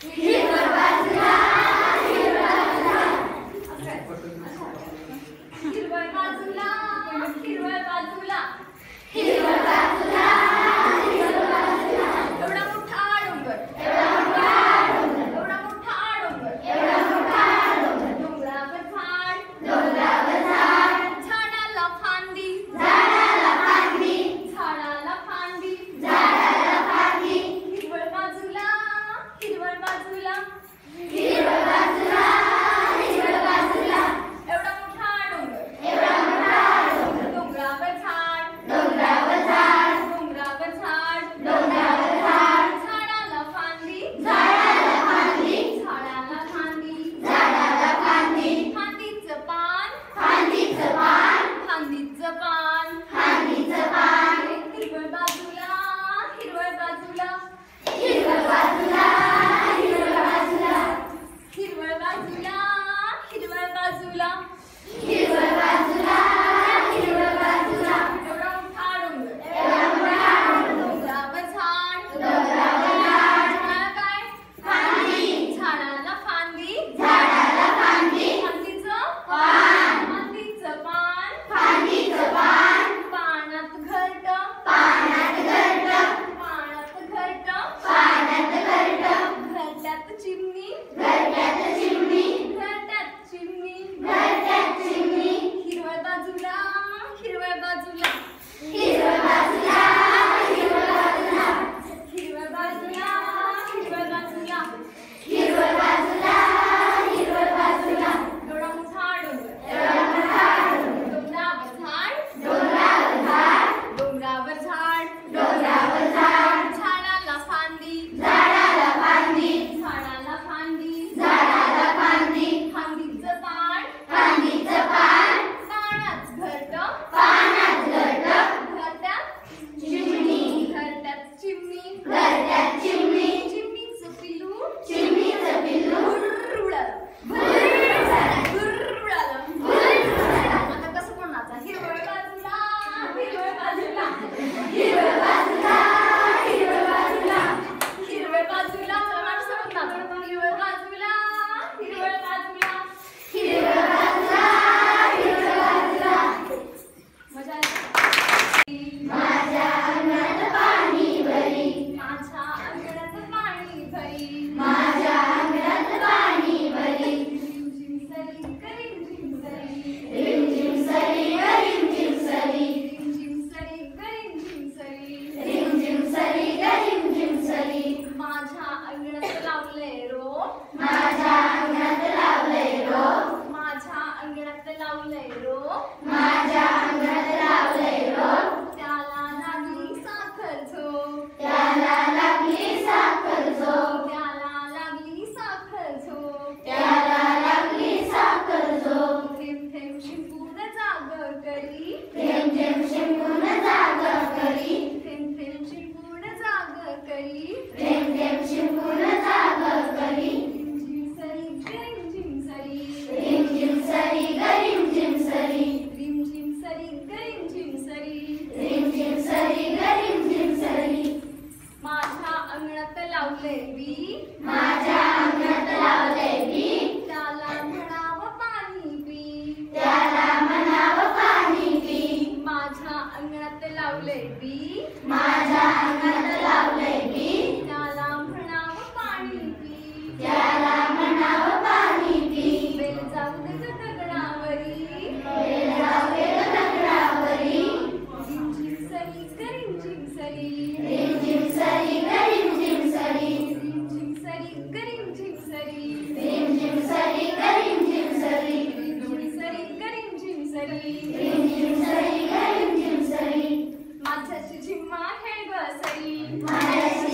हिरवळ बाजूला हिरवळ बाजूला हिरवळ बाजूला हिरवळ बाजूला एवढा मोठा डोंगर एवढा मोठा डोंगर एवढा मोठा डोंगर एवढा मोठा डोंगर डोंगरावर झाड डोंगरावर झाड झाडाला फांदी झाडाला फांदी झाडाला फांदी झाडाला फांदी हिरवळ बाजूला हिरवळ बाजूला हिरवळ बाजूला हिरवळ बाजूला एवढा मोठा डोंगर एवढा मोठा डोंगर डोंगरावर झाड डोंगरावर झाड डोंगरावर झाड डोंगरावर झाड झाडाला फांदी झाडाला फांदी झाडाला फांदी झाडाला फांदी फांदीचं पान फांदीचं पान फांदीचं पान फांदीचं पान हिरवळ बाजूला हिरवळ बाजूला हिरवळ बाजूला हिरवळ बाजूला हिरवळ बाजूला हिरवळ बाजूला हिरवळ बाजूला हिरवळ बाजूला एवढा मोठा डोंगर एवढा मोठा डोंगरावर झाड डोंगरावर झाड झाडाला काय फांदी झाडाला फांदी झाडाला फांदी फांदीचं पान फांदीचं पान फांदीचं पान पानात घरट पानात घरट पानात घरट पानात घरट घरट्यात चिमणी घरट्यात चिमणी घरट्यात चिमणी घरट्यात चिमणी हिरवळ बाजूला हिरवळ बाजूला हिरवळ बाजूला हिरवळ बाजूला हिरवळ बाजूला हिरवळ बाजूला हिरवळ बाजूला हिरवळ बाजूला एवढा मोठा डोंगर एवढा मोठा डोंगरावर झाड डोंगरावर झाड डोंगरावर झाड डोंगरावर झाड झाडाला फांदी झाडाला फांदी झाडाला फांदी झाडाला फांदी फांदीचं पान फांदीचं पान पानात घरट पानात घरट घरट्यात चिमणी घरट्यात चिमणी घरट्यात चिमणी चिमणीचं पिल्लू चिमणीचं पिल्लू भुर्र उडालं भुरभुराला भुर्र उडालं भुरभुराला आता कसं कोणाचा हिरवळ बाजूला हिरवळ बाजूला हिरवळ बाजूला हिरवळ बाजूला हिरवळ बाजूला चला माणसं म्हणतात हिरवळ बाजूला हिरवळ बाजूला हिरवळ बाजूला हिरवळ बाजूला मजा आली माझ्या अंगणात पाणी भरी माझ्या अंगणात पाणी भरी माझ्या अंगणात पाणी भरी रिमझिम सरी रिमझिम सरी रिमझिम सरी रिमझिम सरी रिमझिम सरी रिमझिम सरी रिमझिम सरी रिमझिम सरी माझ्या अंगणात लावले रोप माझ्या अंगणात लावले रोप माझ्या अंगणात लावले रोप माझ्या अंगणात लावले रोप त्याला लागली साखर झोप त्याला लागली साखर झोप त्याला लागली साखर झोप त्याला लागली साखर झोप थेंब थेंब शिंपून जाग करी थेंब थेंब शिंपून जाग करी थेंब थेंब शिंपून जाग करी थेंब थेंब शिंपून जाग करी रिमझिम सरी रिमझिम सरी रिमझिम सरी रिमझिम सरी रिमझिम सरी रिमझिम सरी रिमझिम सरी रिमझिम सरी माझ्या अंगणात लावले बी माझ्या अंगणात लावले बी त्याला म्हणावं पाणी पी त्याला म्हणावं पाणी पी माझ्या अंगणात लावले बी माझ्या अंगणात लावले बी त्याला म्हणावं पाणी पी त्याला म्हणावं पाणी पी बेल जाऊ दे ग दगडावरी वेल जाऊ दे ग दगडावरी रिमझिम सरी रिमझिम सरी रिमझिम सरी रिमझिम सरी रिमझिम सरी रिमझिम सरी रिमझिम सरी रिमझिम सरी रिमझिम सरी रिमझिम सरी रिमझिम सरी रिमझिम सरी माझ्याची झिम्मा खेळ ग सरी माझ्याशी